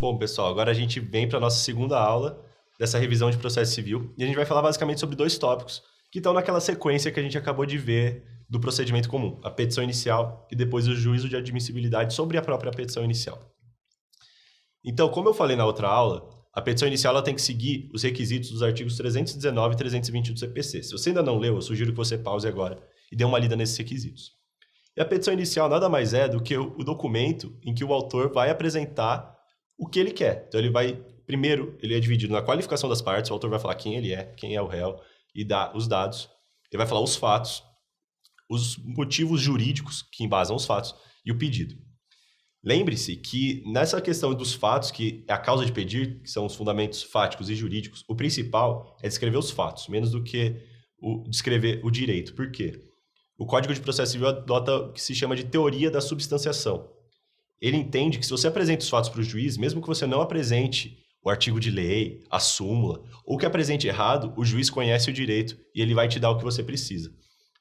Bom, pessoal, agora a gente vem para a nossa segunda aula dessa revisão de processo civil e a gente vai falar basicamente sobre dois tópicos que estão naquela sequência que a gente acabou de ver do procedimento comum, a petição inicial e depois o juízo de admissibilidade sobre a própria petição inicial. Então, como eu falei na outra aula, a petição inicial ela tem que seguir os requisitos dos artigos 319 e 320 do CPC. Se você ainda não leu, eu sugiro que você pause agora e dê uma lida nesses requisitos. E a petição inicial nada mais é do que o documento em que o autor vai apresentar o que ele quer. Então, primeiro, ele é dividido na qualificação das partes, o autor vai falar quem ele é, quem é o réu, e dá os dados. Ele vai falar os fatos, os motivos jurídicos que embasam os fatos e o pedido. Lembre-se que nessa questão dos fatos, que é a causa de pedir, que são os fundamentos fáticos e jurídicos, o principal é descrever os fatos, menos do que descrever o direito. Por quê? O Código de Processo Civil adota o que se chama de teoria da substanciação. Ele entende que se você apresenta os fatos para o juiz, mesmo que você não apresente o artigo de lei, a súmula, ou que apresente errado, o juiz conhece o direito e ele vai te dar o que você precisa.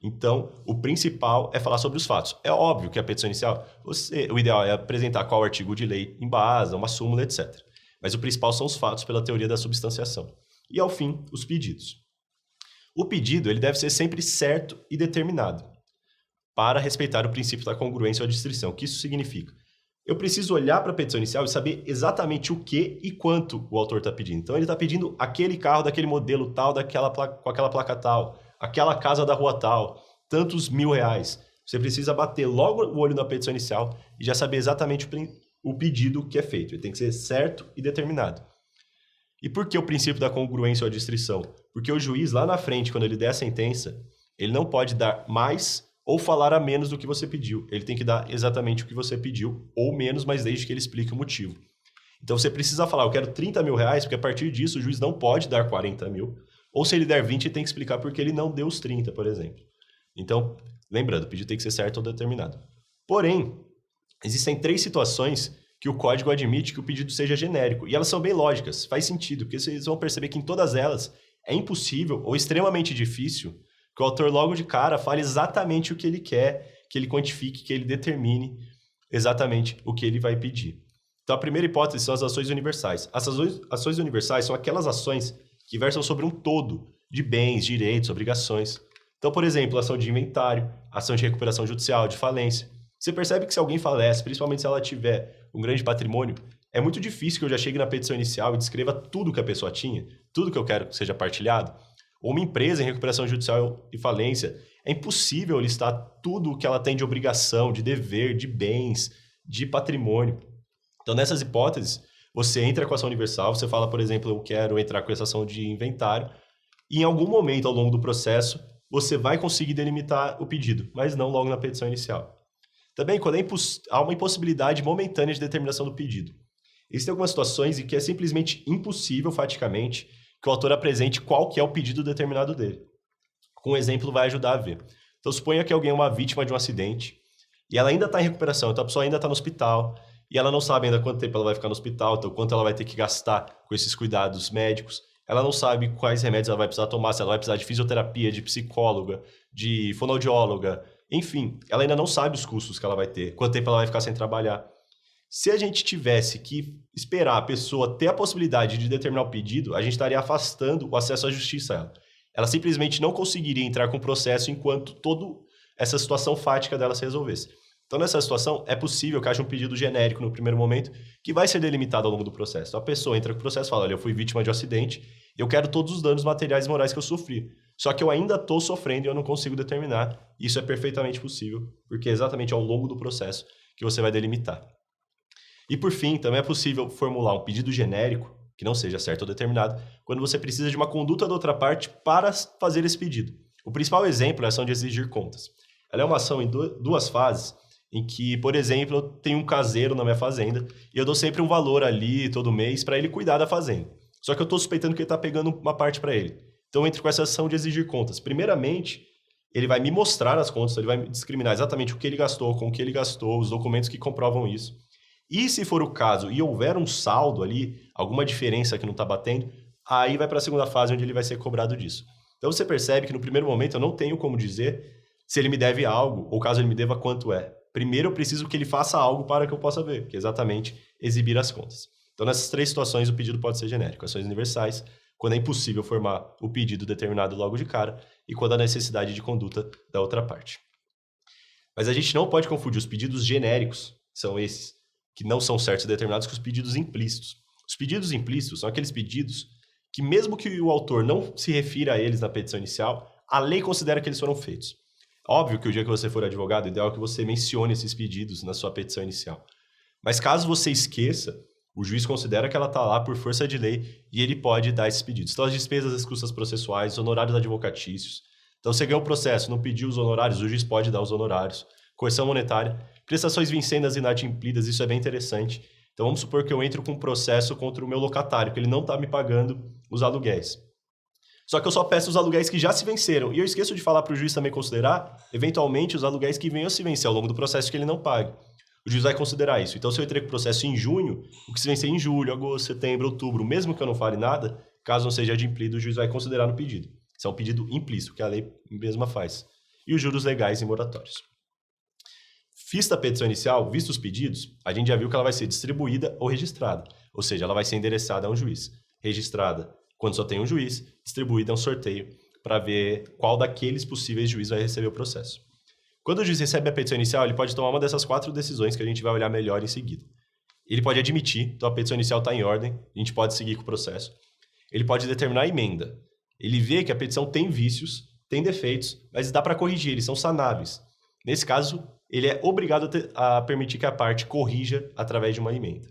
Então, o principal é falar sobre os fatos. É óbvio que a petição inicial, o ideal é apresentar qual artigo de lei embasa, uma súmula, etc. Mas o principal são os fatos pela teoria da substanciação. E, ao fim, os pedidos. O pedido ele deve ser sempre certo e determinado, para respeitar o princípio da congruência ou adstrição. O que isso significa? Eu preciso olhar para a petição inicial e saber exatamente o que e quanto o autor está pedindo. Então, ele está pedindo aquele carro daquele modelo tal, com aquela placa tal, aquela casa da rua tal, tantos R$1.000. Você precisa bater logo o olho na petição inicial e já saber exatamente o pedido que é feito. Ele tem que ser certo e determinado. E por que o princípio da congruência ou adstrição? Porque o juiz, lá na frente, quando ele der a sentença, ele não pode dar mais ou falar a menos do que você pediu. Ele tem que dar exatamente o que você pediu, ou menos, mas desde que ele explique o motivo. Então você precisa falar, eu quero R$30.000, porque a partir disso o juiz não pode dar 40 mil, ou se ele der 20, ele tem que explicar porque ele não deu os 30, por exemplo. Então, lembrando, o pedido tem que ser certo ou determinado. Porém, existem 3 situações que o código admite que o pedido seja genérico, e elas são bem lógicas, faz sentido, porque vocês vão perceber que em todas elas é impossível ou extremamente difícil que o autor logo de cara fale exatamente o que ele quer, que ele quantifique, que ele determine exatamente o que ele vai pedir. Então, a primeira hipótese são as ações universais. As ações universais são aquelas ações que versam sobre um todo de bens, direitos, obrigações. Então, por exemplo, ação de inventário, ação de recuperação judicial, de falência. Você percebe que se alguém falece, principalmente se ela tiver um grande patrimônio, é muito difícil que eu já chegue na petição inicial e descreva tudo que a pessoa tinha, tudo que eu quero que seja partilhado. Ou uma empresa em recuperação judicial e falência, é impossível listar tudo o que ela tem de obrigação, de dever, de bens, de patrimônio. Então, nessas hipóteses, você entra com a ação universal, você fala, por exemplo, eu quero entrar com essa ação de inventário, e em algum momento ao longo do processo, você vai conseguir delimitar o pedido, mas não logo na petição inicial. Também, quando há uma impossibilidade momentânea de determinação do pedido. Existem algumas situações em que é simplesmente impossível, faticamente, que o autor apresente qual que é o pedido determinado dele. Com um exemplo vai ajudar a ver. Então, suponha que alguém é uma vítima de um acidente, e ela ainda está em recuperação, então a pessoa ainda está no hospital, e ela não sabe ainda quanto tempo ela vai ficar no hospital, então quanto ela vai ter que gastar com esses cuidados médicos. Ela não sabe quais remédios ela vai precisar tomar, se ela vai precisar de fisioterapia, de psicóloga, de fonoaudióloga, enfim, ela ainda não sabe os custos que ela vai ter, quanto tempo ela vai ficar sem trabalhar. Se a gente tivesse que esperar a pessoa ter a possibilidade de determinar o pedido, a gente estaria afastando o acesso à justiça a ela. Ela simplesmente não conseguiria entrar com o processo enquanto toda essa situação fática dela se resolvesse. Então, nessa situação, é possível que haja um pedido genérico no primeiro momento, que vai ser delimitado ao longo do processo. Então, a pessoa entra com o processo e fala, olha, eu fui vítima de um acidente, eu quero todos os danos materiais e morais que eu sofri. Só que eu ainda estou sofrendo e eu não consigo determinar. Isso é perfeitamente possível, porque é exatamente ao longo do processo que você vai delimitar. E, por fim, também é possível formular um pedido genérico, que não seja certo ou determinado, quando você precisa de uma conduta da outra parte para fazer esse pedido. O principal exemplo é a ação de exigir contas. Ela é uma ação em duas fases, em que, por exemplo, eu tenho um caseiro na minha fazenda e eu dou sempre um valor ali todo mês para ele cuidar da fazenda. Só que eu estou suspeitando que ele está pegando uma parte para ele. Então eu entro com essa ação de exigir contas. Primeiramente, ele vai me mostrar as contas, ele vai me discriminar exatamente o que ele gastou, com o que ele gastou, os documentos que comprovam isso. E se for o caso e houver um saldo ali, alguma diferença que não está batendo, aí vai para a segunda fase onde ele vai ser cobrado disso. Então você percebe que no primeiro momento eu não tenho como dizer se ele me deve algo ou caso ele me deva quanto é. Primeiro eu preciso que ele faça algo para que eu possa ver, que é exatamente exibir as contas. Então, nessas 3 situações, o pedido pode ser genérico. Ações universais, quando é impossível formar o pedido determinado logo de cara, e quando há necessidade de conduta da outra parte. Mas a gente não pode confundir os pedidos genéricos, são esses, que não são certos e determinados, com os pedidos implícitos. Os pedidos implícitos são aqueles pedidos que, mesmo que o autor não se refira a eles na petição inicial, a lei considera que eles foram feitos. Óbvio que o dia que você for advogado, o ideal é que você mencione esses pedidos na sua petição inicial. Mas caso você esqueça, o juiz considera que ela está lá por força de lei e ele pode dar esses pedidos. Então, as despesas, as custas processuais, honorários advocatícios. Então, você ganhou o processo, não pediu os honorários, o juiz pode dar os honorários. Coerção monetária, prestações vincendas e inadimplidas, isso é bem interessante. Então, vamos supor que eu entro com um processo contra o meu locatário, que ele não está me pagando os aluguéis. Só que eu só peço os aluguéis que já se venceram. E eu esqueço de falar para o juiz também considerar, eventualmente, os aluguéis que venham a se vencer ao longo do processo que ele não pague. O juiz vai considerar isso. Então, se eu entrei com o processo em junho, o que se vencer em julho, agosto, setembro, outubro, mesmo que eu não fale nada, caso não seja adimplido, o juiz vai considerar no pedido. Isso é um pedido implícito, que a lei mesma faz. E os juros legais e moratórios. Vista a petição inicial, visto os pedidos, a gente já viu que ela vai ser distribuída ou registrada. Ou seja, ela vai ser endereçada a um juiz. Registrada quando só tem um juiz, distribuída a um sorteio para ver qual daqueles possíveis juízes vai receber o processo. Quando o juiz recebe a petição inicial, ele pode tomar uma dessas 4 decisões que a gente vai olhar melhor em seguida. Ele pode admitir, então a petição inicial está em ordem, a gente pode seguir com o processo. Ele pode determinar a emenda. Ele vê que a petição tem vícios, tem defeitos, mas dá para corrigir, eles são sanáveis. Nesse caso, ele é obrigado a permitir que a parte corrija através de uma emenda.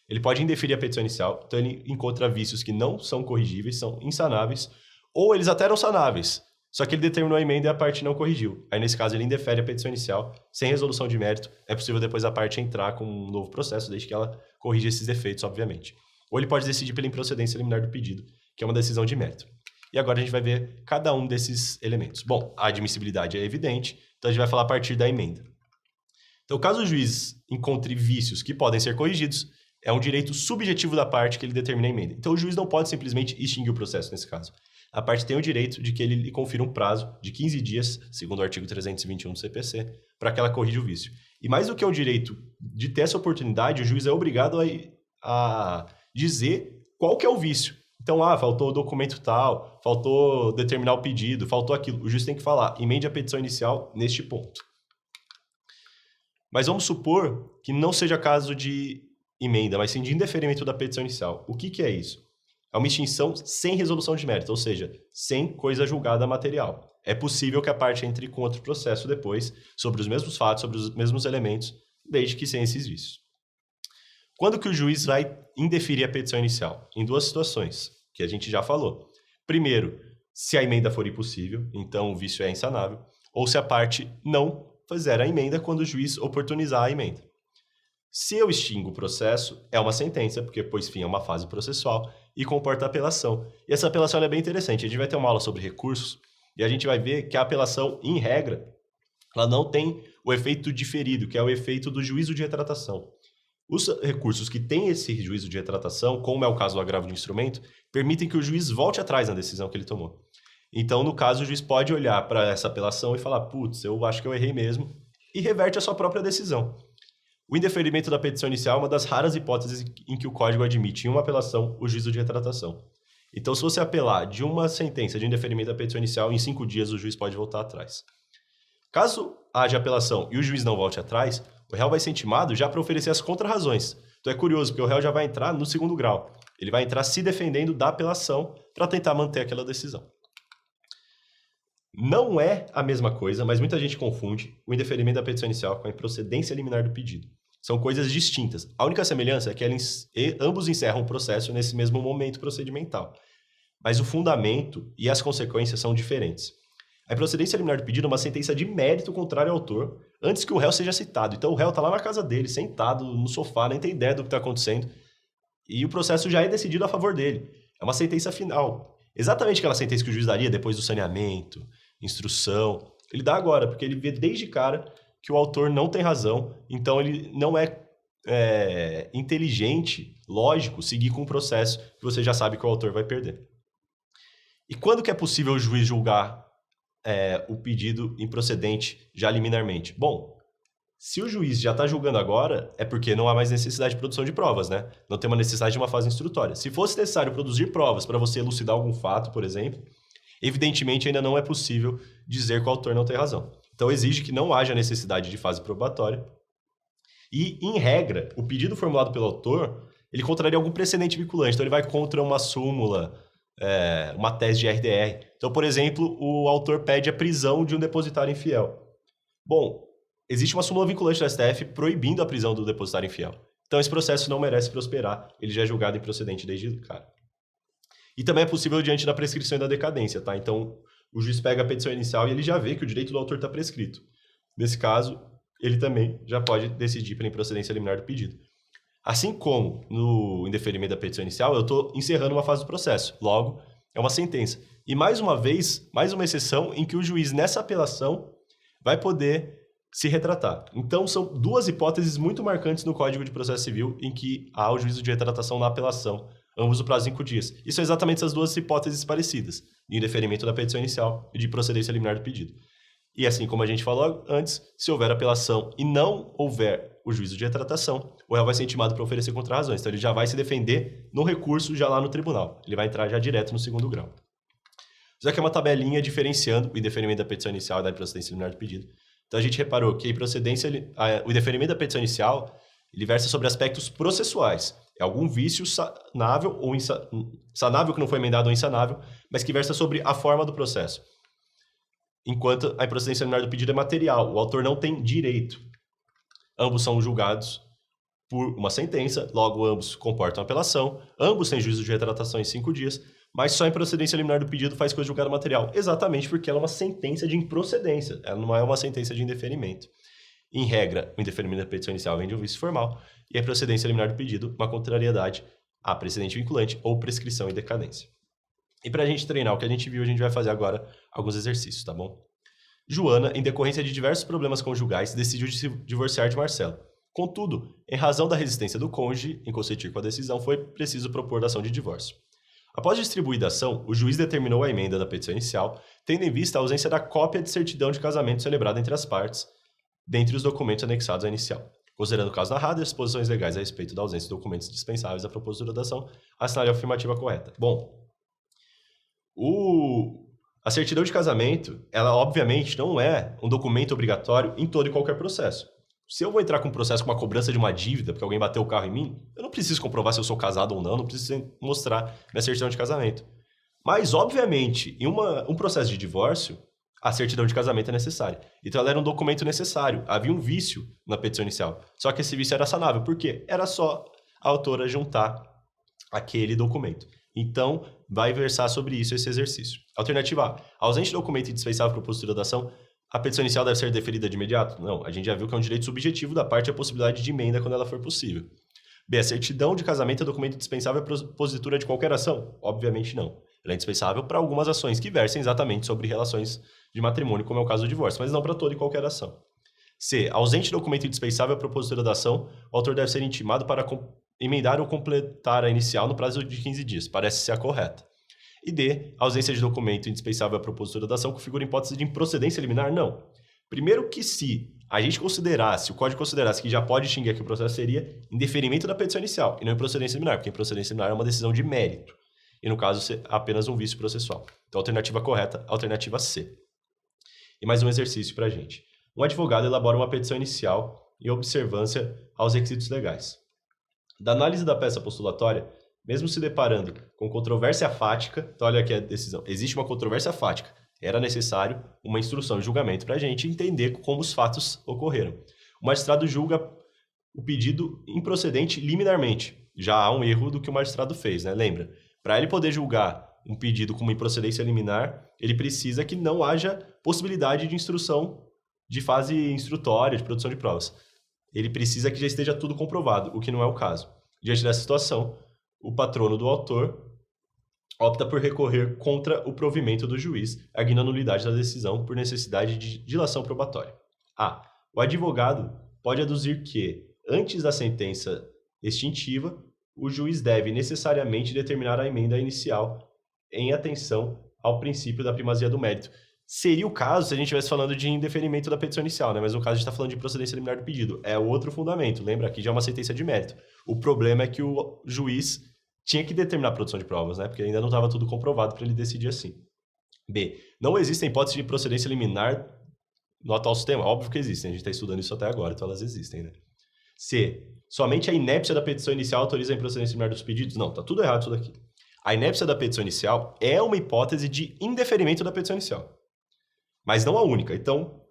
Ele pode indeferir a petição inicial, então ele encontra vícios que não são corrigíveis, são insanáveis, ou eles até eram sanáveis, só que ele determinou a emenda e a parte não corrigiu. Aí, nesse caso, ele indefere a petição inicial, sem resolução de mérito. É possível depois a parte entrar com um novo processo, desde que ela corrija esses defeitos, obviamente. Ou ele pode decidir pela improcedência liminar do pedido, que é uma decisão de mérito. E agora a gente vai ver cada um desses elementos. Bom, a admissibilidade é evidente, então a gente vai falar a partir da emenda. Então, caso o juiz encontre vícios que podem ser corrigidos, é um direito subjetivo da parte que ele determina a emenda. Então, o juiz não pode simplesmente extinguir o processo nesse caso. A parte tem o direito de que ele lhe confira um prazo de 15 dias, segundo o artigo 321 do CPC, para que ela corrija o vício. E mais do que o direito de ter essa oportunidade, o juiz é obrigado a dizer qual que é o vício. Então, faltou o documento tal, faltou determinar o pedido, faltou aquilo. O juiz tem que falar, emende a petição inicial neste ponto. Mas vamos supor que não seja caso de emenda, mas sim de indeferimento da petição inicial. O que é isso? É uma extinção sem resolução de mérito, ou seja, sem coisa julgada material. É possível que a parte entre com outro processo depois, sobre os mesmos fatos, sobre os mesmos elementos, desde que sem esses vícios. Quando que o juiz vai indeferir a petição inicial? Em 2 situações, que a gente já falou. Primeiro, se a emenda for impossível, então o vício é insanável, ou se a parte não fizer a emenda quando o juiz oportunizar a emenda. Se eu extingo o processo, é uma sentença, porque pôs fim a uma fase processual e comporta apelação. E essa apelação é bem interessante. A gente vai ter uma aula sobre recursos e a gente vai ver que a apelação, em regra, ela não tem o efeito diferido, que é o efeito do juízo de retratação. Os recursos que têm esse juízo de retratação, como é o caso do agravo de instrumento, permitem que o juiz volte atrás na decisão que ele tomou. Então, no caso, o juiz pode olhar para essa apelação e falar, putz, eu acho que eu errei mesmo, e reverte a sua própria decisão. O indeferimento da petição inicial é uma das raras hipóteses em que o Código admite em uma apelação o juízo de retratação. Então, se você apelar de uma sentença de indeferimento da petição inicial, em 5 dias o juiz pode voltar atrás. Caso haja apelação e o juiz não volte atrás, o réu vai ser intimado já para oferecer as contrarrazões. Então é curioso, porque o réu já vai entrar no 2º grau. Ele vai entrar se defendendo da apelação para tentar manter aquela decisão. Não é a mesma coisa, mas muita gente confunde o indeferimento da petição inicial com a improcedência liminar do pedido. São coisas distintas. A única semelhança é que ambos encerram o processo nesse mesmo momento procedimental. Mas o fundamento e as consequências são diferentes. A improcedência liminar do pedido é uma sentença de mérito contrário ao autor antes que o réu seja citado. Então o réu está lá na casa dele, sentado no sofá, nem tem ideia do que está acontecendo. E o processo já é decidido a favor dele. É uma sentença final. Exatamente aquela sentença que o juiz daria depois do saneamento, instrução. Ele dá agora, porque ele vê desde cara que o autor não tem razão, então ele não é inteligente, lógico, seguir com um processo que você já sabe que o autor vai perder. E quando que é possível o juiz julgar o pedido improcedente já liminarmente? Bom, Se o juiz já está julgando agora, é porque não há mais necessidade de produção de provas, né? Não tem uma necessidade de uma fase instrutória. Se fosse necessário produzir provas para você elucidar algum fato, por exemplo, evidentemente ainda não é possível dizer que o autor não tem razão. Então exige que não haja necessidade de fase probatória. E, em regra, o pedido formulado pelo autor, ele contraria algum precedente vinculante. Então ele vai contra uma súmula, uma tese de RDR. Então, por exemplo, o autor pede a prisão de um depositário infiel. Bom, existe uma súmula vinculante do STF proibindo a prisão do depositário infiel. Então esse processo não merece prosperar, ele já é julgado improcedente desde o cara. E também é possível diante da prescrição e da decadência, tá? Então o juiz pega a petição inicial e ele já vê que o direito do autor está prescrito. Nesse caso, ele também já pode decidir pela improcedência liminar do pedido. Assim como no indeferimento da petição inicial, eu estou encerrando uma fase do processo. Logo, é uma sentença. E mais uma vez, mais uma exceção em que o juiz, nessa apelação, vai poder se retratar. Então, são duas hipóteses muito marcantes no Código de Processo Civil em que há o juízo de retratação na apelação, ambos no prazo de 5 dias. E são exatamente essas duas hipóteses parecidas, de indeferimento da petição inicial e de procedência liminar do pedido. E assim como a gente falou antes, se houver apelação e não houver o juízo de retratação, o réu vai ser intimado para oferecer contra-razões. Então, ele já vai se defender no recurso já lá no tribunal. Ele vai entrar já direto no segundo grau. Isso aqui é uma tabelinha diferenciando o indeferimento da petição inicial e da improcedência liminar do pedido. Então, a gente reparou que o indeferimento da petição inicial ele versa sobre aspectos processuais. É algum vício sanável ou sanável que não foi emendado ou insanável, mas que versa sobre a forma do processo. Enquanto a improcedência liminar do pedido é material, o autor não tem direito. Ambos são julgados por uma sentença, logo ambos comportam apelação, ambos têm juízo de retratação em 5 dias, mas só a improcedência liminar do pedido faz coisa julgada material, exatamente porque ela é uma sentença de improcedência, ela não é uma sentença de indeferimento. Em regra, o indeferimento da petição inicial vem de um vício formal e a improcedência liminar do pedido, uma contrariedade a precedente vinculante ou prescrição e decadência. E para a gente treinar o que a gente viu, a gente vai fazer agora alguns exercícios, tá bom? Joana, em decorrência de diversos problemas conjugais, decidiu se divorciar de Marcelo. Contudo, em razão da resistência do cônjuge em consentir com a decisão, foi preciso propor ação de divórcio. Após distribuída a ação, o juiz determinou a emenda da petição inicial, tendo em vista a ausência da cópia de certidão de casamento celebrada entre as partes, dentre os documentos anexados à inicial. Considerando o caso narrado e as posições legais a respeito da ausência de documentos dispensáveis à propositura da ação, assinale a afirmativa correta. Bom, a certidão de casamento, ela obviamente não é um documento obrigatório em todo e qualquer processo. Se eu vou entrar com um processo com uma cobrança de uma dívida porque alguém bateu o carro em mim, eu não preciso comprovar se eu sou casado ou não preciso mostrar minha certidão de casamento. Mas, obviamente, em um processo de divórcio, a certidão de casamento é necessária. Então, ela era um documento necessário. Havia um vício na petição inicial. Só que esse vício era sanável. Por quê? Era só a autora juntar aquele documento. Então, vai versar sobre isso esse exercício. Alternativa A. Ausente de documento indispensável para a propositura da ação, a petição inicial deve ser deferida de imediato? Não, a gente já viu que é um direito subjetivo da parte a possibilidade de emenda quando ela for possível. B. A certidão de casamento é documento indispensável para a propositura de qualquer ação? Obviamente não. Ela é indispensável para algumas ações que versem exatamente sobre relações de matrimônio, como é o caso do divórcio, mas não para toda e qualquer ação. C. Ausente de documento indispensável para a propositura da ação, o autor deve ser intimado para emendar ou completar a inicial no prazo de 15 dias. Parece ser a correta. E D. Ausência de documento indispensável à propositura da ação configura hipótese de improcedência liminar? Não. Primeiro que se a gente considerasse, o código considerasse que já pode extinguir aqui o processo, seria indeferimento da petição inicial e não improcedência liminar, porque improcedência liminar é uma decisão de mérito. E no caso, apenas um vício processual. Então, alternativa correta, alternativa C. E mais um exercício para a gente. Um advogado elabora uma petição inicial em observância aos requisitos legais. Da análise da peça postulatória, mesmo se deparando com controvérsia fática, então olha aqui a decisão, existe uma controvérsia fática, era necessário uma instrução de julgamento para a gente entender como os fatos ocorreram. O magistrado julga o pedido improcedente liminarmente. Já há um erro do que o magistrado fez, né? Lembra? Para ele poder julgar um pedido com uma improcedência liminar, ele precisa que não haja possibilidade de instrução de fase instrutória, de produção de provas. Ele precisa que já esteja tudo comprovado, o que não é o caso. Diante dessa situação, o patrono do autor opta por recorrer contra o provimento do juiz, arguindo a nulidade da decisão por necessidade de dilação probatória. A. O advogado pode aduzir que, antes da sentença extintiva, o juiz deve necessariamente determinar a emenda inicial em atenção ao princípio da primazia do mérito. Seria o caso se a gente estivesse falando de indeferimento da petição inicial, né? Mas no caso a gente está falando de procedência liminar do pedido. É outro fundamento. Lembra, aqui já é uma sentença de mérito. O problema é que o juiz tinha que determinar a produção de provas, né? Porque ainda não estava tudo comprovado para ele decidir assim. B. Não existem hipóteses de procedência liminar no atual sistema? Óbvio que existem. A gente está estudando isso até agora, então elas existem, né? C. Somente a inépcia da petição inicial autoriza a improcedência liminar dos pedidos? Não, tá tudo errado isso daqui. A inépcia da petição inicial é uma hipótese de indeferimento da petição inicial, mas não a única. Então,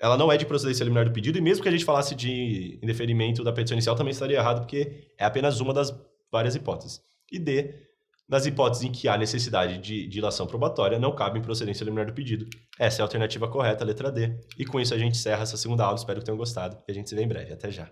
ela não é de procedência liminar do pedido, e mesmo que a gente falasse de indeferimento da petição inicial, também estaria errado, porque é apenas uma das várias hipóteses. E D, nas hipóteses em que há necessidade de dilação probatória, não cabe improcedência liminar do pedido. Essa é a alternativa correta, a letra D. E com isso a gente encerra essa segunda aula, espero que tenham gostado, e a gente se vê em breve. Até já.